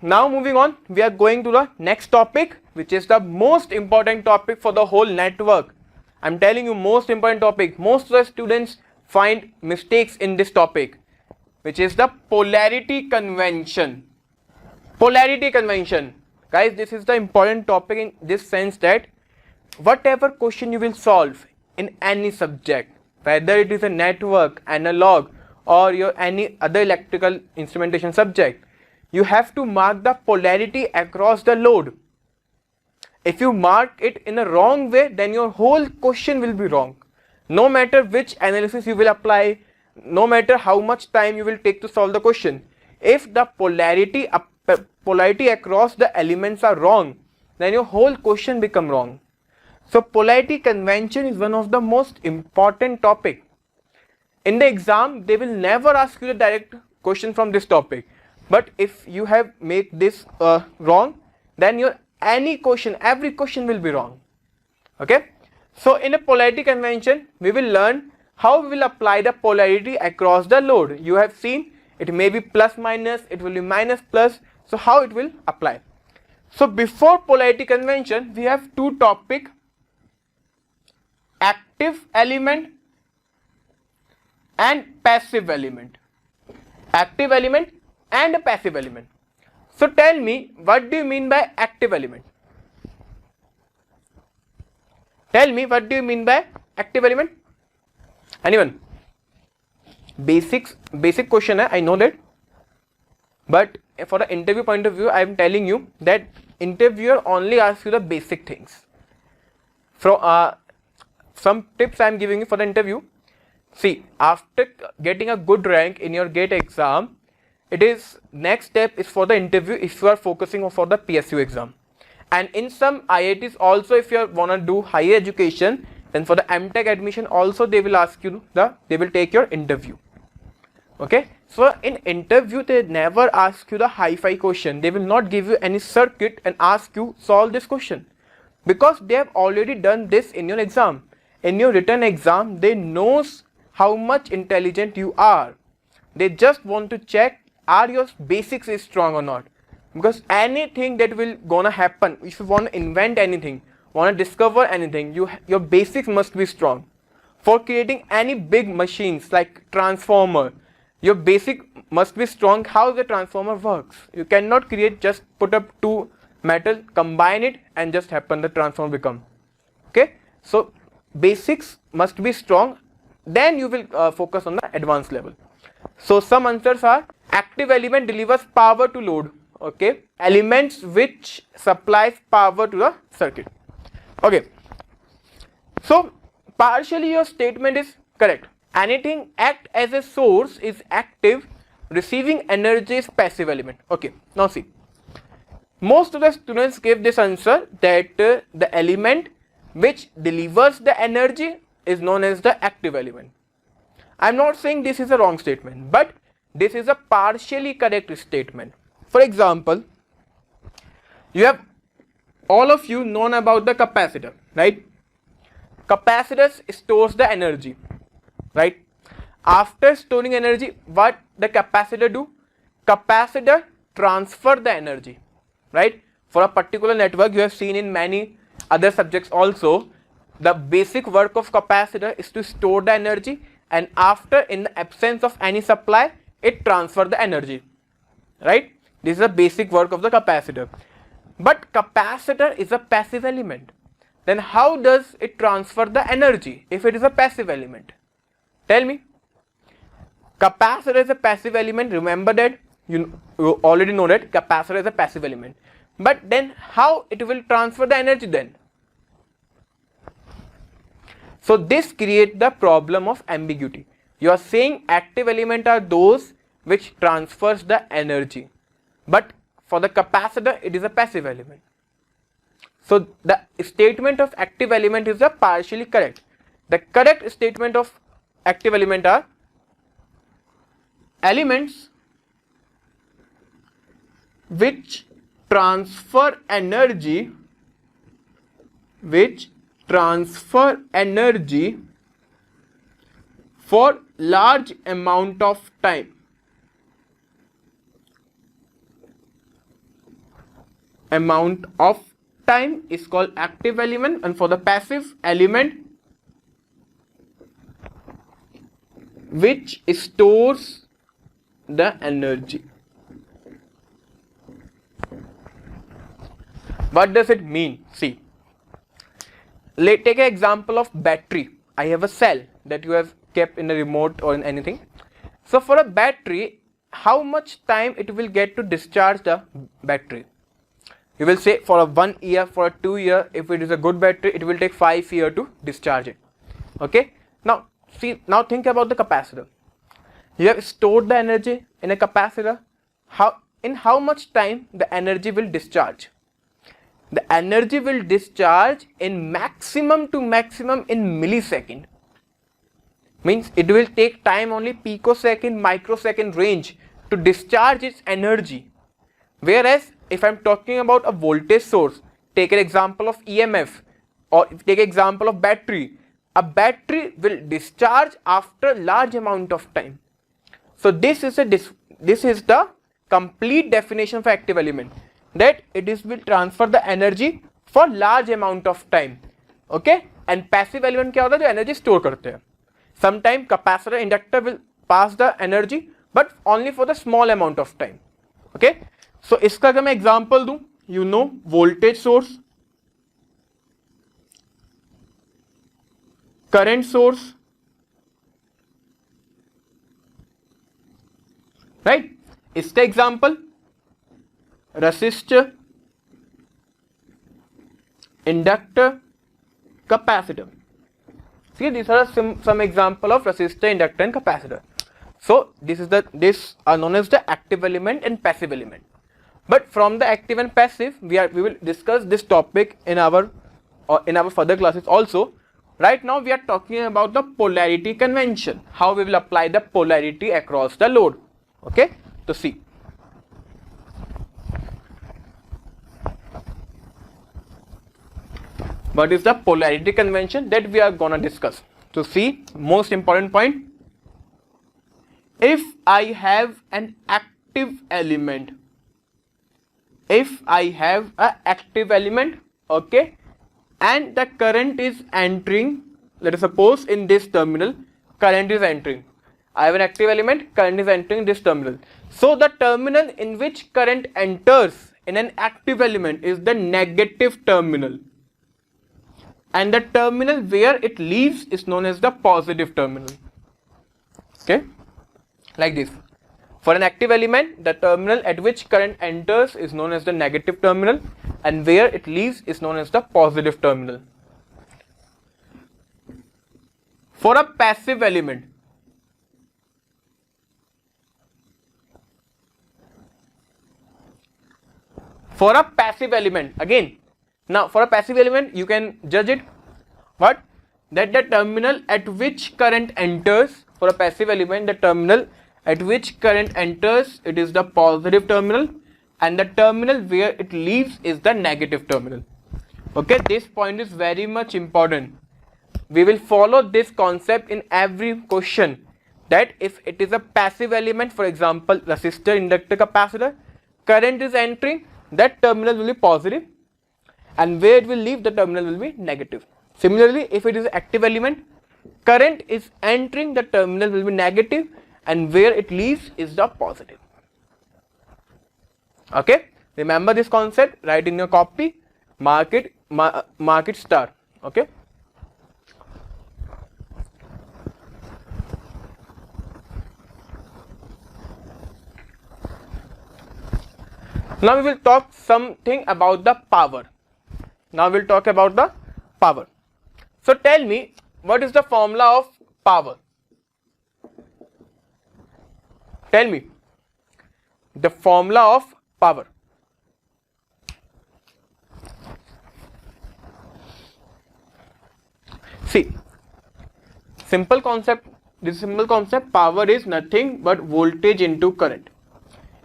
now moving on, we are going to the next topic, which is the most important topic for the whole network. I'm telling you, most important topic. Most of the students find mistakes in this topic, which is the polarity convention. Polarity convention. Guys, this is the important topic in this sense that whatever question you will solve in any subject, whether it is a network, analog, or your any other electrical instrumentation subject, you have to mark the polarity across the load. If you mark it in a wrong way, then your whole question will be wrong. No matter which analysis you will apply, no matter how much time you will take to solve the question, if the polarity across the elements are wrong, then your whole question become wrong. So polarity convention is one of the most important topic. In the exam, they will never ask you the direct question from this topic. But if you have made this wrong, then your every question will be wrong. Okay. So in a polarity convention, we will learn how we will apply the polarity across the load. You have seen it may be plus minus, it will be minus plus. So how it will apply? So before polarity convention, we have two topics: active element and passive element. Active element and a passive element. So tell me, what do you mean by active element? Tell me, what do you mean by active element? Anyone? Basic question hai, I know that. But for the interview point of view, I am telling you that interviewer only asks you the basic things. From some tips I am giving you for the interview. See, after getting a good rank in your GATE exam, it is next step is for the interview if you are focusing for the PSU exam. And in some IITs also, if you want to do higher education, then for the MTech admission also they will ask you they will take your interview. Okay. So in interview they never ask you the hi-fi question. They will not give you any circuit and ask you solve this question, because they have already done this in your exam. In your written exam, they knows how much intelligent you are. They just want to check are your basics is strong or not. Because anything that will gonna happen, if you want to invent anything, want to discover anything, your basics must be strong. For creating any big machines like transformer, your basic must be strong. How the transformer works? You cannot create, just put up two metal, combine it and just happen the transformer become. Okay. So basics must be strong, then you will focus on the advanced level. So some answers are: active element delivers power to load. Okay. Elements which supplies power to the circuit. Okay. So partially your statement is correct. Anything act as a source is active, receiving energy is passive element. Okay. Now see, most of the students give this answer that the element which delivers the energy is known as the active element. I am not saying this is a wrong statement, but this is a partially correct statement. For example, you have all of you known about the capacitor, right? Capacitor stores the energy, right? After storing energy, what the capacitor do? Capacitor transfer the energy, right? For a particular network, you have seen in many other subjects also, the basic work of capacitor is to store the energy, and after, in the absence of any supply, it transfer the energy, right? This is the basic work of the capacitor. But capacitor is a passive element. Then how does it transfer the energy if it is a passive element? Tell me. Capacitor is a passive element. Remember that. You already know that capacitor is a passive element. But then how it will transfer the energy then? So this creates the problem of ambiguity. You are saying active element are those which transfers the energy, but for the capacitor it is a passive element. So the statement of active element is a partially correct. The correct statement of active element are: elements which transfer energy for large amount of time. amount of time is called active element, and for the passive element which stores the energy. What does it mean? See, take an example of battery. I have a cell that you have kept in a remote or in anything. So for a battery, how much time it will get to discharge the battery? You will say for a 1 year, for a 2 year. If it is a good battery, it will take 5 years to discharge it. Okay. Now see, now think about the capacitor. You have stored the energy in a capacitor. In how much time the energy will discharge? The energy will discharge in maximum to maximum in millisecond. Means it will take time only picosecond, microsecond range to discharge its energy. Whereas if I am talking about a voltage source, take an example of EMF or take an example of battery. A battery will discharge after large amount of time. So this is the complete definition of active element, that will transfer the energy for large amount of time. Okay, and passive element क्या होता है, जो energy store करते हैं. Sometime capacitor, inductor will pass the energy, but only for the small amount of time. Okay, so इसका अगर मैं example दूं, you know voltage source, current source, right? इसका example resistor, inductor, capacitor. See, these are some example of resistor, inductor and capacitor. So these are known as the active element and passive element. But from the active and passive, we will discuss this topic in our further classes also. Right now we are talking about the polarity convention, how we will apply the polarity across the load. Okay, so see. What is the polarity convention that we are gonna discuss? So see, most important point. If I have an active element, okay, and the current is entering, let us suppose in this terminal, current is entering. I have an active element, current is entering this terminal. So the terminal in which current enters in an active element is the negative terminal. And the terminal where it leaves is known as the positive terminal. Okay, like this. For an active element, the terminal at which current enters is known as the negative terminal, and where it leaves is known as the positive terminal. For a passive element, again, now for a passive element you can judge it what, that the terminal at which current enters, for a passive element the terminal at which current enters, it is the positive terminal, and the terminal where it leaves is the negative terminal. Okay, this point is very much important. We will follow this concept in every question, that if it is a passive element, for example resistor, inductor, capacitor, current is entering, that terminal will be positive, and where it will leave, the terminal will be negative. Similarly, if it is an active element, current is entering, the terminal will be negative, and where it leaves is the positive. Okay, remember this concept, write in your copy, mark it star. Okay, now we will talk something about the power. So tell me, what is the formula of power? Tell me the formula of power. See, simple concept. This simple concept, power is nothing but voltage into current,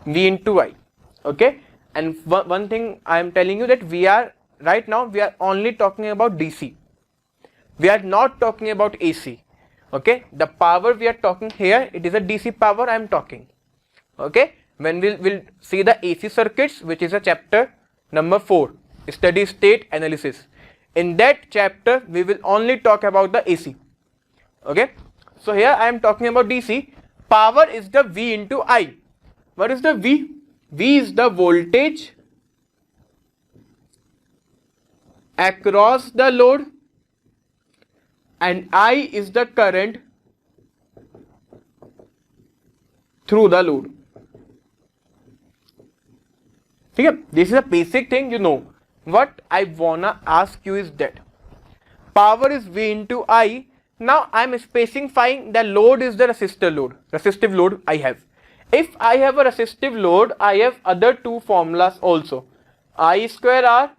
V into I. Okay, and one thing I am telling you, that right now we are only talking about DC. We are not talking about AC. Okay, the power we are talking here, it is a DC power I am talking. Okay, when we'll see the AC circuits, which is a chapter Number 4, steady state analysis. In that chapter, we will only talk about the AC. Okay. So here I am talking about DC. Power is the V into I. What is the V? V is the voltage across the load and I is the current through the load. Okay, this is a basic thing, you know. What I wanna ask you is that power is V into I. Now I am specifying the load is the resistor load, resistive load I have. If I have a resistive load, I have other two formulas also. I square R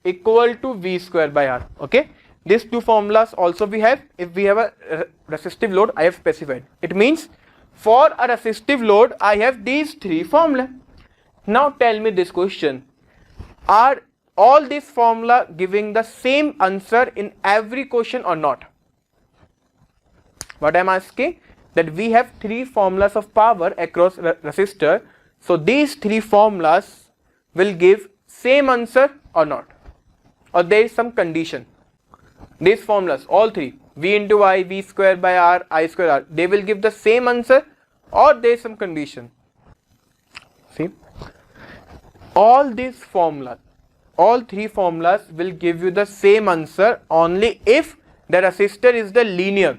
equal to V square by R. Okay, these two formulas also we have. If we have a resistive load, I have specified. It means for a resistive load, I have these three formulas. Now tell me this question: are all these formula giving the same answer in every question or not? What I am asking, that we have three formulas of power across resistor. So these three formulas will give same answer or not, or there is some condition. These formulas, all three, V into I, V square by R, I square R, they will give the same answer or there is some condition. See, all these formulas, all three formulas will give you the same answer only if the resistor is the linear.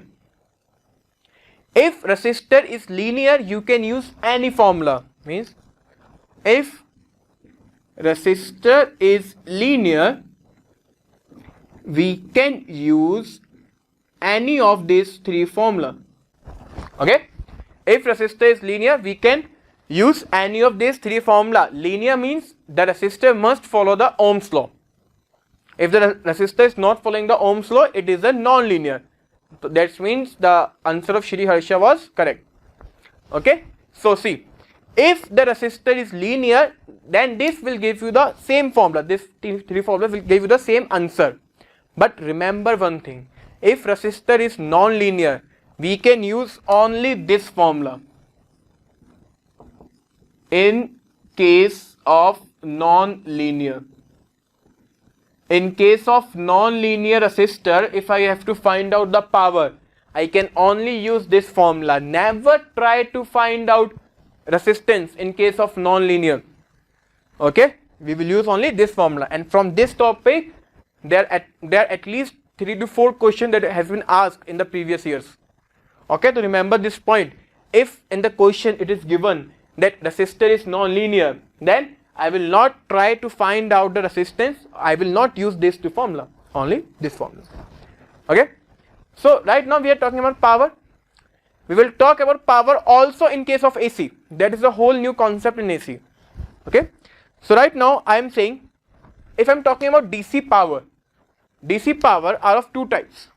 If resistor is linear, you can use any formula. Means if resistor is linear, we can use any of these three formula. Okay, if resistor is linear, we can use any of these three formula. Linear means the resistor must follow the Ohm's law. If the resistor is not following the Ohm's law, it is a non-linear. So that means the answer of Shri Harsha was correct. Okay, so see, if the resistor is linear, then this will give you the same formula. This three formula will give you the same answer. But remember one thing: if resistor is non-linear, we can use only this formula. In case of non-linear. In case of non-linear resistor, if I have to find out the power, I can only use this formula. Never try to find out resistance in case of non-linear. Okay, we will use only this formula. And from this topic, there are at least 3 to 4 questions that has been asked in the previous years. Okay, to remember this point, if in the question it is given that resistor is non-linear, then I will not try to find out the resistance. I will not use this two formula, only this formula. Okay, so right now we are talking about power. We will talk about power also in case of AC. That is a whole new concept in AC. Okay, so right now I am saying, if I am talking about DC power are of two types: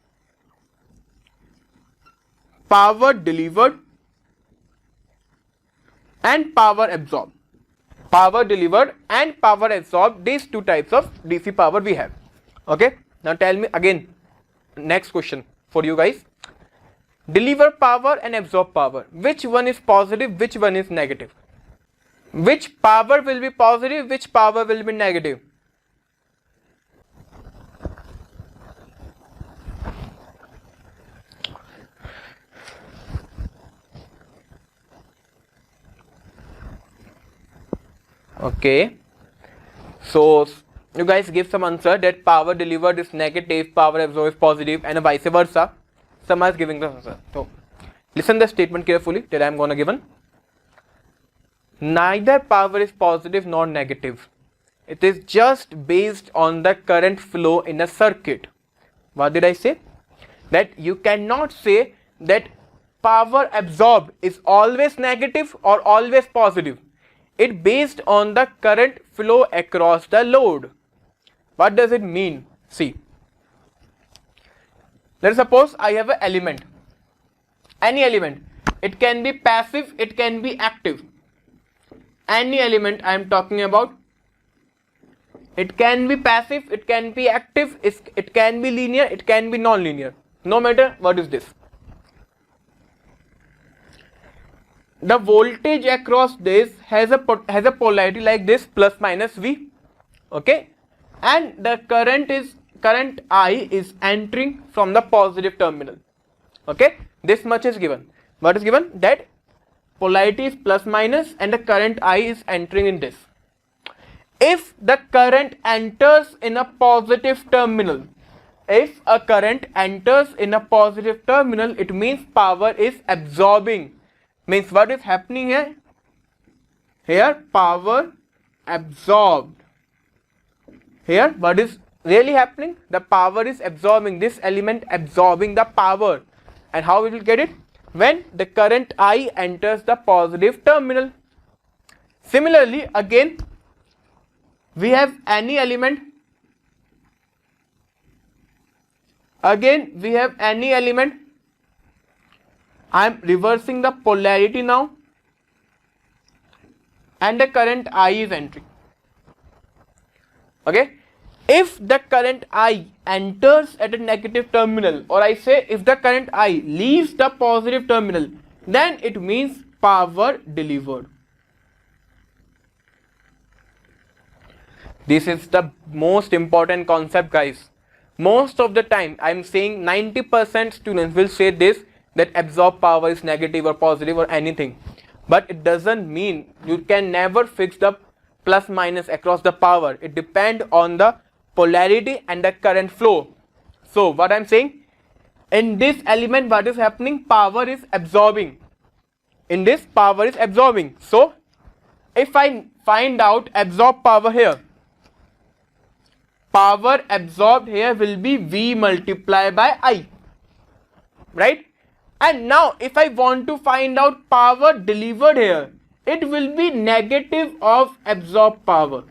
power delivered and power absorbed. Power delivered and power absorbed, these two types of DC power we have. Okay, now tell me again, next question for you guys: deliver power and absorb power, which one is positive, which one is negative? Which power will be positive, which power will be negative? Okay, so you guys give some answer that power delivered is negative, power absorbed is positive, and vice versa. Some is giving the answer. So listen the statement carefully that I am gonna given. Neither power is positive nor negative. It is just based on the current flow in a circuit. What did I say? That you cannot say that power absorbed is always negative or always positive. It based on the current flow across the load. What does it mean? See, let's suppose I have an element, any element. It can be passive, it can be active. Any element I am talking about, it can be passive, it can be active, it can be linear, it can be non-linear. No matter what is this. The voltage across this has a polarity like this, plus minus V. okay, and the current I is entering from the positive terminal. Okay, this much is given. What is given? That polarity is plus minus and the current I is entering in this. If the current enters in a positive terminal, if a current enters in a positive terminal, it means power is absorbing. Means what is happening here? Here power absorbed. Here what is really happening? The power is absorbing, this element absorbing the power. And how we will get it? When the current I enters the positive terminal. Similarly, again we have any element. Again we have any element. I am reversing the polarity now, and the current I is entering. Okay, if the current I enters at a negative terminal, or I say if the current I leaves the positive terminal, then it means power delivered. This is the most important concept, guys. Most of the time I am saying 90% students will say this, that absorbed power is negative or positive or anything, but it doesn't mean. You can never fix the plus minus across the power. It depends on the polarity and the current flow. So what I am saying, in this element what is happening? Power is absorbing. In this, power is absorbing. So if I find out absorbed power here, power absorbed here will be V multiplied by I, right? And now if I want to find out power delivered here, it will be negative of absorbed power.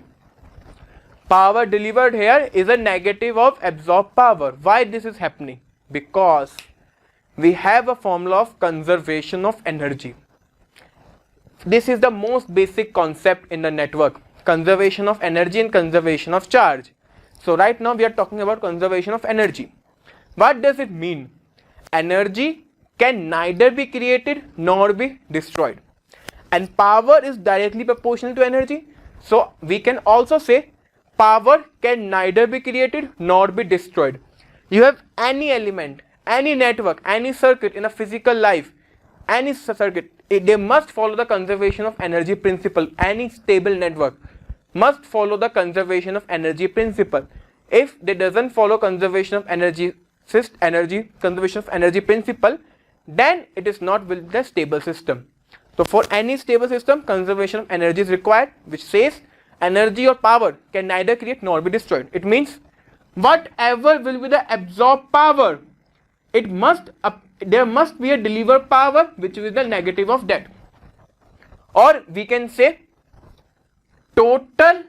Power delivered here is a negative of absorbed power. Why this is happening? Because we have a formula of conservation of energy. This is the most basic concept in the network: conservation of energy and conservation of charge. So right now we are talking about conservation of energy. What does it mean? Energy can neither be created nor be destroyed, and power is directly proportional to energy. So we can also say power can neither be created nor be destroyed. You have any element, any network, any circuit in a physical life, any circuit, they must follow the conservation of energy principle. Any stable network must follow the conservation of energy principle. If they doesn't follow conservation of energy principle, then it is not with the stable system. So for any stable system, conservation of energy is required, which says energy or power can neither create nor be destroyed. It means whatever will be the absorbed power, there must be a delivered power which is the negative of that. Or we can say total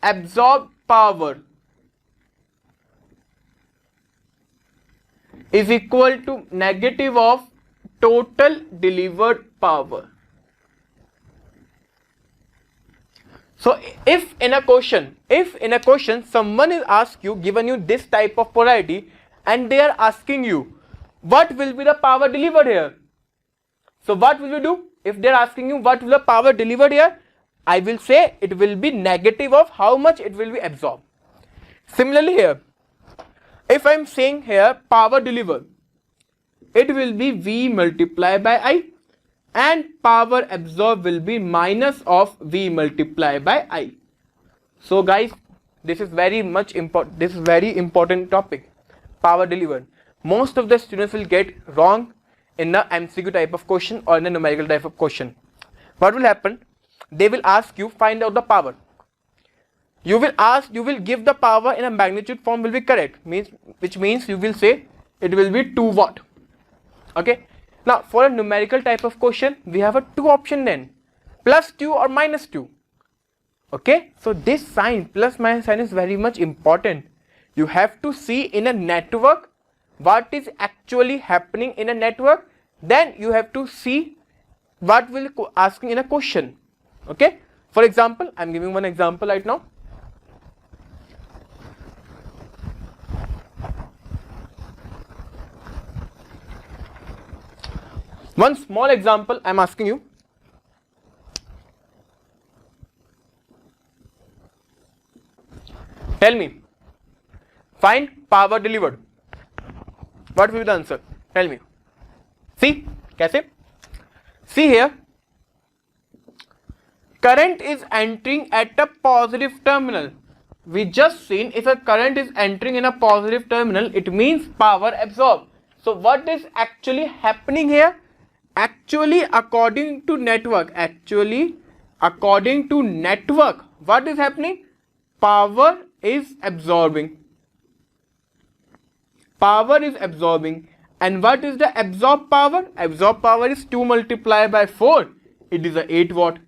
absorbed power is equal to negative of total delivered power. So if in a question someone is given you this type of polarity, and they are asking you what will be the power delivered here, so what will you do? If they are asking you what will the power delivered here, I will say it will be negative of how much it will be absorbed. Similarly here, if I am saying here power delivered, it will be V multiplied by I, and power absorbed will be minus of V multiplied by I. So guys, this is very much important. This is very important topic, power delivered. Most of the students will get wrong in the MCQ type of question or in the numerical type of question. What will happen? They will ask you find out the power. You will give the power in a magnitude form will be correct, which means you will say it will be 2 watt. Okay. Now for a numerical type of question, we have a 2 option then, plus 2 or minus 2. Okay. So this sign, plus minus sign, is very much important. You have to see in a network what is actually happening in a network, then you have to see what will asking in a question. Okay. For example, I am giving one example right now. One small example I am asking you. Tell me. Find power delivered. What will be the answer? Tell me. See, कैसे? See here. Current is entering at a positive terminal. We just seen if a current is entering in a positive terminal, it means power absorbed. So what is actually happening here? Actually, according to network, what is happening? Power is absorbing. Power is absorbing. And what is the absorbed power? Absorbed power is 2 multiplied by 4. It is a 8 watt.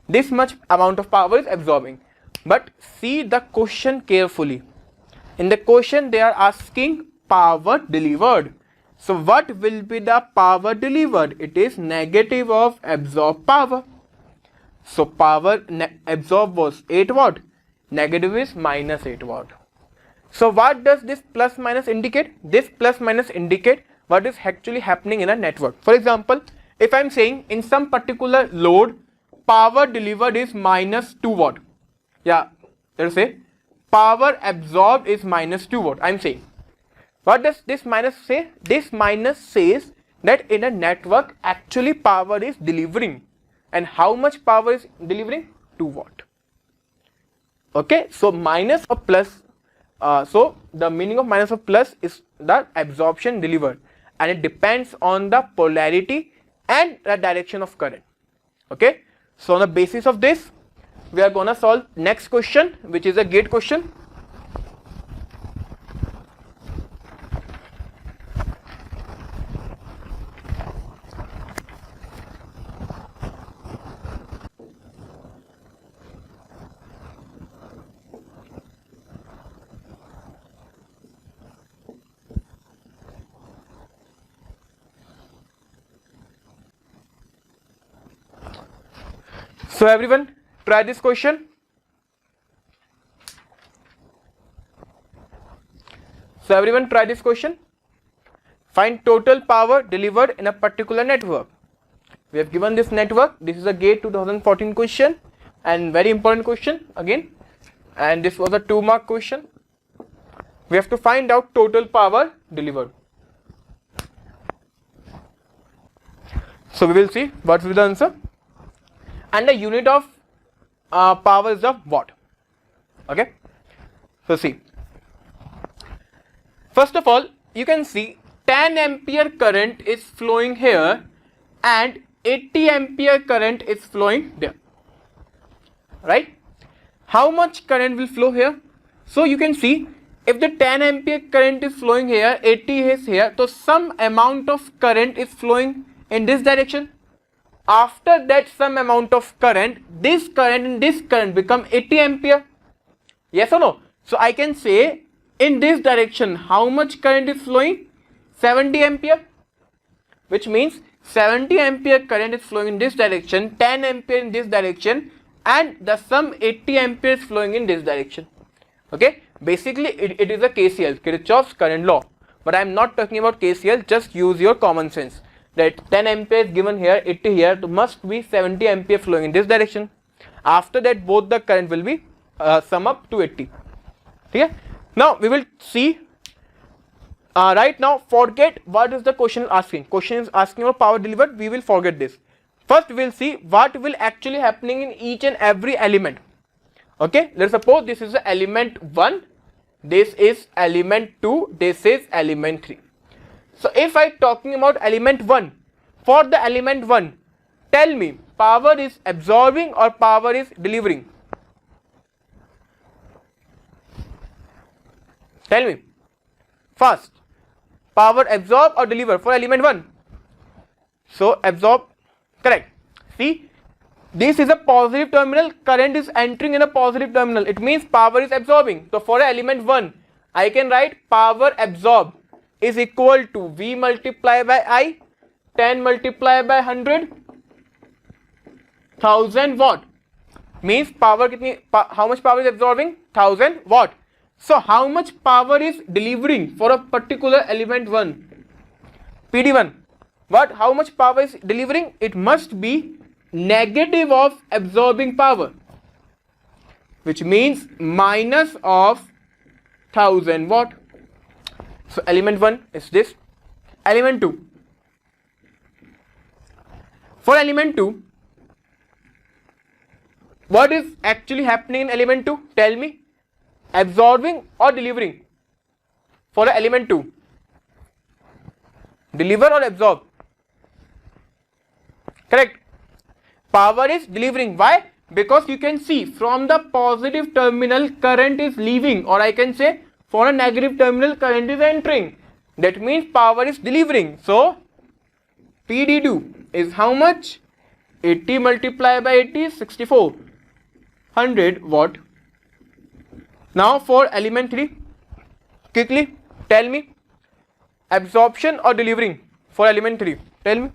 This much amount of power is absorbing. But see the question carefully. In the question they are asking power delivered. So what will be the power delivered? It is negative of absorbed power. So power absorbed was 8 watt. Negative is minus 8 watt. So what does this plus minus indicate? This plus minus indicate what is actually happening in a network. For example, if I am saying in some particular load, power delivered is minus 2 watt. Yeah, let us say power absorbed is minus 2 watt. I am saying. What does this minus say? This minus says that in a network actually power is delivering. And how much power is delivering? 2 watt. Okay, so minus or plus. So the meaning of minus or plus is the absorption delivered. And it depends on the polarity and the direction of current. Okay, so on the basis of this, we are gonna solve next question, which is a gate question. So everyone, try this question. Find total power delivered in a particular network. We have given this network. This is a GATE 2014 question and very important question again. And this was a 2-mark question. We have to find out total power delivered. So we will see what will be the answer. And the unit of power is of watt. Okay, so see, first of all you can see 10 ampere current is flowing here and 80 ampere current is flowing there, right? How much current will flow here? So you can see if the 10 ampere current is flowing here, 80 is here, so some amount of current is flowing in this direction. After that some amount of current, this current and this current become 80 ampere. Yes or no? So I can say in this direction how much current is flowing? 70 ampere. Which means 70 ampere current is flowing in this direction, 10 ampere in this direction, and the sum 80 ampere is flowing in this direction. Okay, basically it is a KCL, Kirchhoff's current law. But I am not talking about KCL, just use your common sense. That 10 ampere is given here, 80 here, so must be 70 ampere flowing in this direction. After that both the current will be sum up to 80. Okay? Now we will see. Right now forget what is the question asking. Question is asking about power delivered. We will forget this. First we will see what will actually happening in each and every element. Okay, let's suppose this is the element 1, this is element 2, this is element 3. So if I talking about element 1, for the element 1, tell me power is absorbing or power is delivering? Tell me first, power absorb or deliver for element 1? So absorb, correct. See, this is a positive terminal, current is entering in a positive terminal, it means power is absorbing. So for element 1, I can write power absorbed is equal to V multiplied by I, 10 multiplied by 100, 1000 watt. Means power how much power is absorbing? 1000 watt. So how much power is delivering for a particular element 1? PD1. What? How much power is delivering? It must be negative of absorbing power, which means minus of 1000 watt. So element 1 is this. Element 2. For element 2, what is actually happening in element 2? Tell me. Absorbing or delivering? For the element 2. Deliver or absorb? Correct. Power is delivering. Why? Because you can see from the positive terminal current is leaving, or I can say for a negative terminal current is entering. That means power is delivering. So PD2 is how much? 80 multiplied by 80 is 6400 watt. Now for element 3, quickly tell me, absorption or delivering for element 3? Tell me.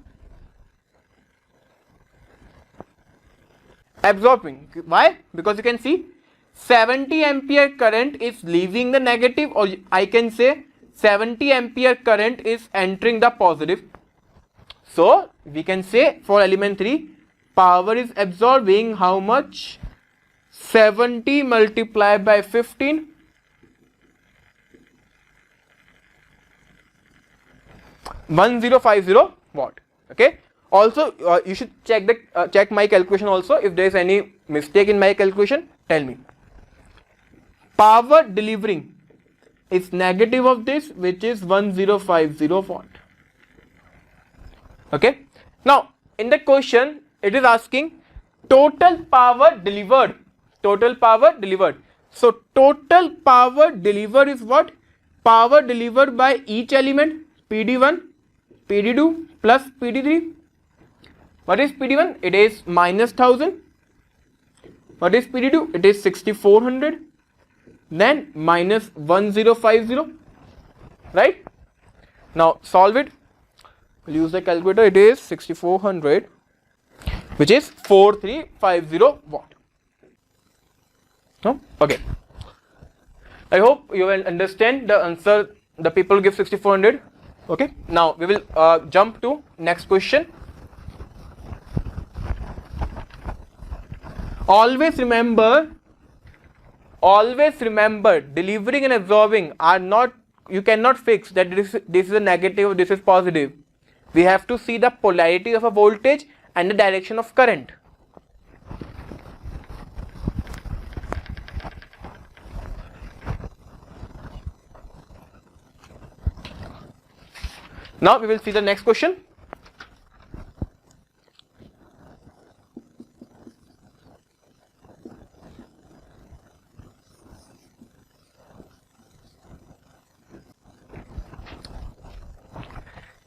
Absorbing. Why? Because you can see 70 ampere current is leaving the negative, or I can say 70 ampere current is entering the positive. So we can say for element 3, power is absorbing how much? 70 multiplied by 15. 1050 watt. Okay. Also, you should check my calculation also. If there is any mistake in my calculation, tell me. Power delivering is negative of this, which is 1050 watt. Okay. Now, in the question, it is asking total power delivered. Total power delivered. So, total power delivered is what? Power delivered by each element, PD1, PD2 plus PD3. What is PD1? It is minus 1000. What is PD2? It is 6400. Then minus 1050. Right? Now solve it. We'll use the calculator. It is 6400, which is 4350 watt. No? Okay. I hope you will understand the answer. The people give 6400. Okay. Now we will jump to next question. Always remember, delivering and absorbing are not, you cannot fix that this is a negative, this is positive. We have to see the polarity of a voltage and the direction of current. Now we will see the next question.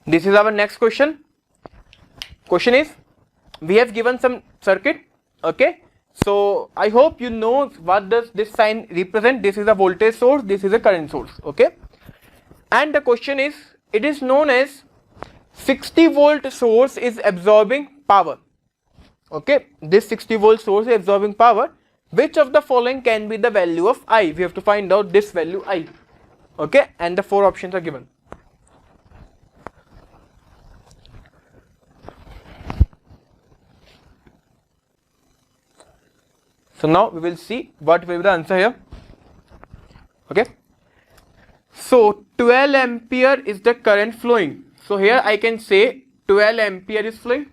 This is our next question. Question is, we have given some circuit. Okay. So I hope you know what does this sign represent. This is a voltage source. This is a current source. Okay. And the question is, it is known as 60 volt source is absorbing power. Okay. This 60 volt source is absorbing power. Which of the following can be the value of I? We have to find out this value I. Okay. And the 4 options are given. So now we will see what will be the answer here. Okay. So 12 ampere is the current flowing. So here I can say 12 ampere is flowing.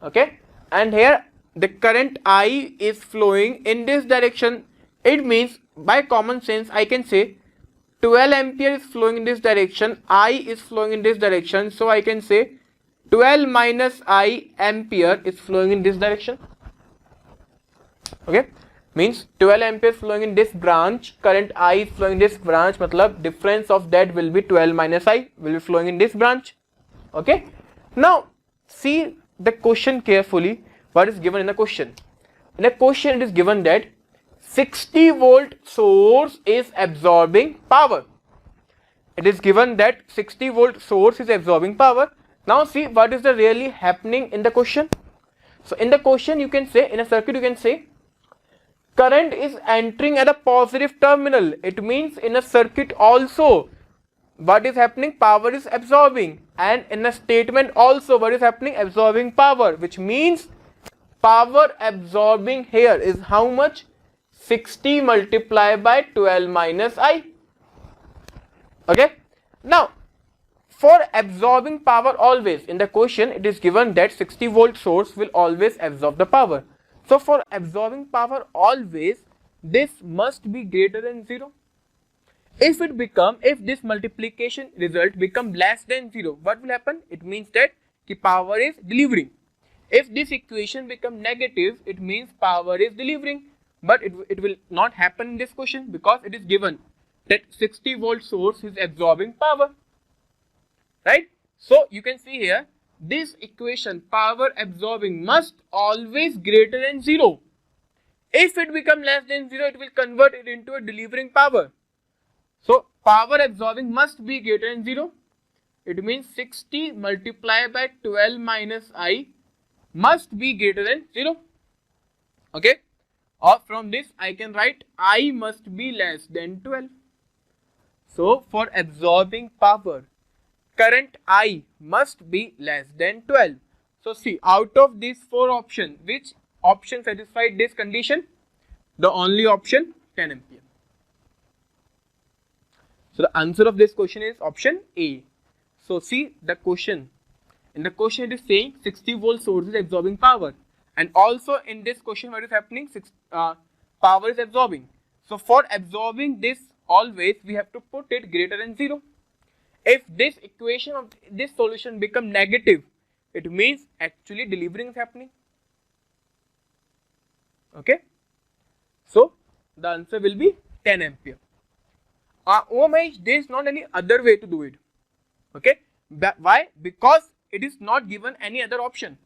Okay. And here the current I is flowing in this direction. It means by common sense I can say 12 ampere is flowing in this direction. I is flowing in this direction. So I can say 12 minus I ampere is flowing in this direction. Okay, means 12 ampere flowing in this branch, current I is flowing in this branch, matlab difference of that will be 12 minus I will be flowing in this branch. Okay, now see the question carefully. What is given in the question? In the question it is given that 60 volt source is absorbing power. It is given that 60 volt source is absorbing power. Now see what is the really happening in the question. So in the question you can say, in a circuit you can say current is entering at a positive terminal. It means in a circuit also what is happening? Power is absorbing. And in a statement also what is happening? Absorbing power, which means power absorbing here is how much? 60 multiplied by 12 minus I. Okay. Now, for absorbing power always, in the question it is given that 60 volt source will always absorb the power. So for absorbing power always, this must be greater than 0. If this multiplication result become less than 0, what will happen? It means that the power is delivering. If this equation become negative, it means power is delivering. But it will not happen in this question because it is given that 60 volt source is absorbing power. Right? So you can see here, this equation power absorbing must always greater than 0. If it become less than 0, it will convert it into a delivering power. So power absorbing must be greater than 0. It means 60 multiplied by 12 minus I must be greater than 0. Okay. Or from this I can write I must be less than 12. So for absorbing power, current I must be less than 12. So see, out of these 4 options, which option satisfied this condition? The only option 10 ampere. So the answer of this question is option A. So see the question. In the question it is saying 60 volt source is absorbing power. And also in this question what is happening? Power is absorbing. So for absorbing this always we have to put it greater than 0. If this equation of this solution become negative, it means actually delivering is happening. Okay. So the answer will be 10 ampere. Oh my, there is not any other way to do it. Okay. Why? Because it is not given any other option.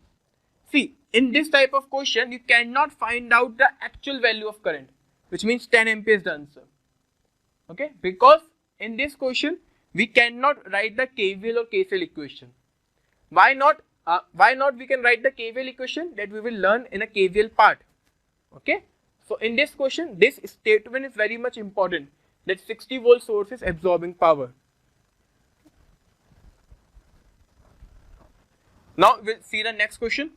See, in this type of question, you cannot find out the actual value of current, which means 10 ampere is the answer. Okay. Because in this question, we cannot write the KVL or KCL equation. Why not? We can write the KVL equation that we will learn in a KVL part. Okay. So in this question, this statement is very much important, that 60 volt source is absorbing power. Now we'll see the next question.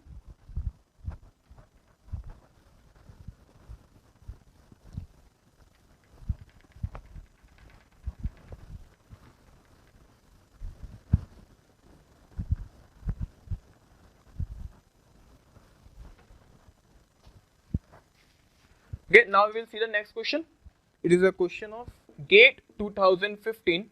Okay, now we will see the next question. It is a question of GATE 2015.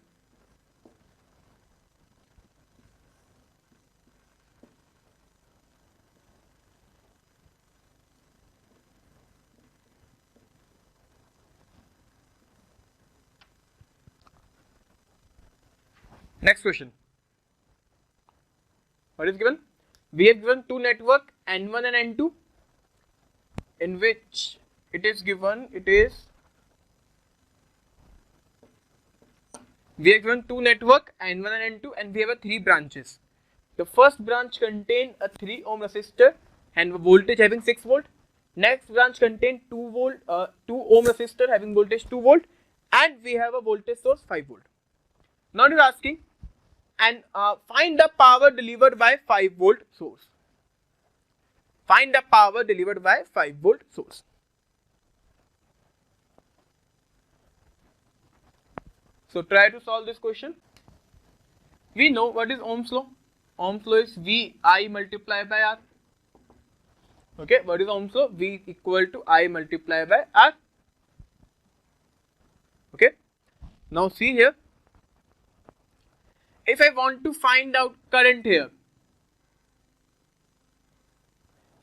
Next question. What is given? We have given two network N1 and N2, in which it is given, we have given two network N1 and N2 and we have a 3 branches. The first branch contain a 3 ohm resistor and voltage having 6 volt. Next branch contain 2 ohm resistor having voltage 2 volt, and we have a voltage source 5 volt. Now it is asking, and find the power delivered by 5 volt source. Find the power delivered by 5 volt source. So try to solve this question. We know what is Ohm's law. Ohm's law is VI multiplied by R. Okay, what is Ohm's law? V equal to I multiplied by R. Okay. Now see here. If I want to find out current here,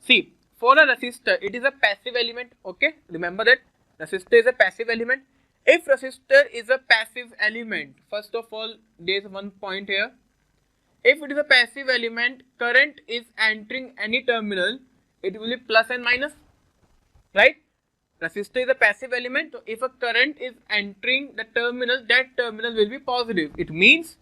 see, for a resistor, it is a passive element. Okay, remember that resistor is a passive element. If resistor is a passive element, first of all, there is one point here. If it is a passive element, current is entering any terminal, it will be plus and minus, right? Resistor is a passive element. So if a current is entering the terminal, that terminal will be positive. It means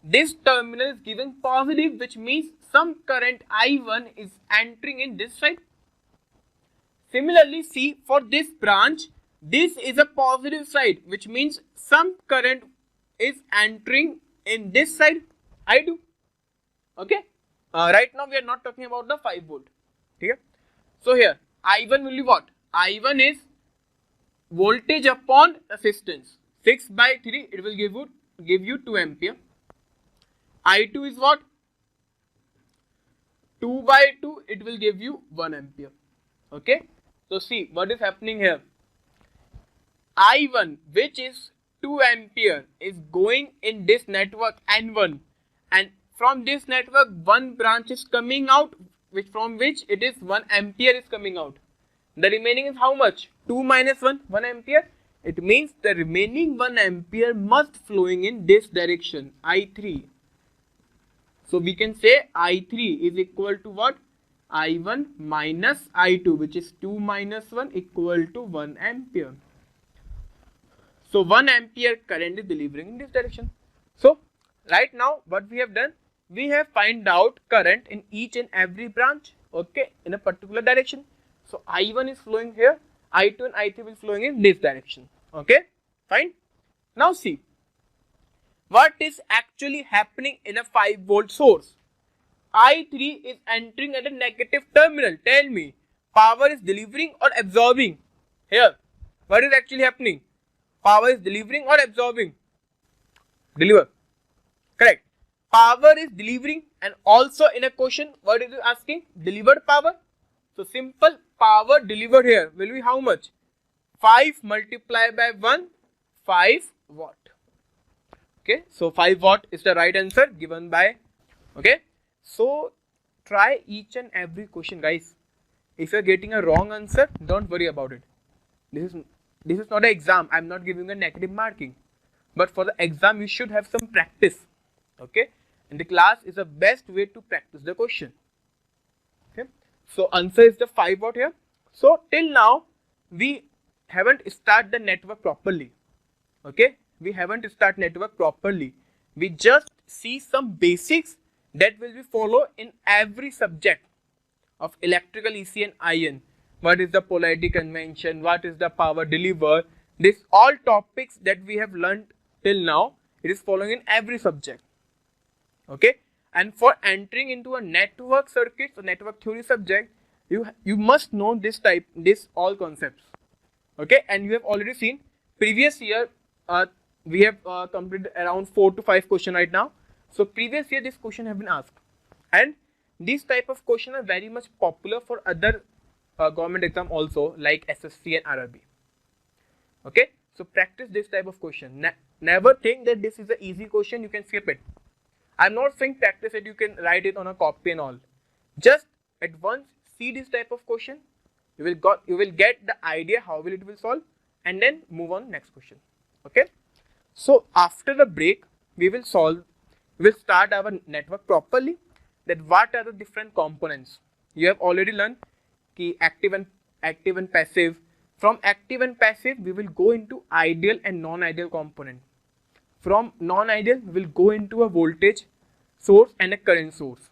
this terminal is giving positive, which means some current I1 is entering in this side. Similarly, see, for this branch, this is a positive side, which means some current is entering in this side, I2. Okay. Right now we are not talking about the 5 volt. Okay. So here I1 will be what? I1 is voltage upon resistance. 6 by 3, it will give you give you 2 ampere. I2 is what? 2 by 2, it will give you 1 ampere. Okay. So see what is happening here. I1, which is 2 ampere, is going in this network N1, and from this network one branch is coming out, from which it is 1 ampere is coming out. The remaining is how much? 2 minus 1, 1 ampere. It means the remaining 1 ampere must flowing in this direction, I3. So we can say I3 is equal to what? I1 minus I2, which is 2 minus 1 equal to 1 ampere. So 1 ampere current is delivering in this direction. So right now what we have done, we have find out current in each and every branch, okay, in a particular direction. So I1 is flowing here, I2 and I3 will flowing in this direction. Okay, fine. Now see what is actually happening in a 5 volt source. I3 is entering at a negative terminal. Tell me, power is delivering or absorbing? Here, what is actually happening? Power is delivering or absorbing? Deliver. Correct. Power is delivering, and also in a question, what is it asking? Delivered power. So simple, power delivered here will be how much? 5 multiplied by 1, 5 watt. Okay, so 5 watt is the right answer given by. Okay, so try each and every question, guys. If you are getting a wrong answer, don't worry about it. This is not an exam. I'm not giving a negative marking, but for the exam you should have some practice. Okay, and the class is the best way to practice the question. Okay, so answer is the 5 watt here. So till now we haven't started the network properly. Okay, we haven't started network properly. We just see some basics that will be followed in every subject of electrical, EC and IN. What is the polarity convention? What is the power delivered? These all topics that we have learned till now, it is following in every subject. Okay, and for entering into a network circuits or network theory subject, you must know this all concepts. Okay, and you have already seen previous year we have completed around 4 to 5 questions right now. So previous year this question have been asked, and these type of questions are very much popular for other government exam also, like SSC and RRB. Okay, so practice this type of question. Never think that this is an easy question, you can skip it. I'm not saying practice it, you can write it on a copy and all. Just at once see this type of question, you will get the idea how will it will solve, and then move on next question. Okay, so after the break we will start our network properly. That what are the different components. You have already learned ki active and passive. From active and passive we will go into ideal and non-ideal component. From non-ideal we will go into a voltage source and a current source.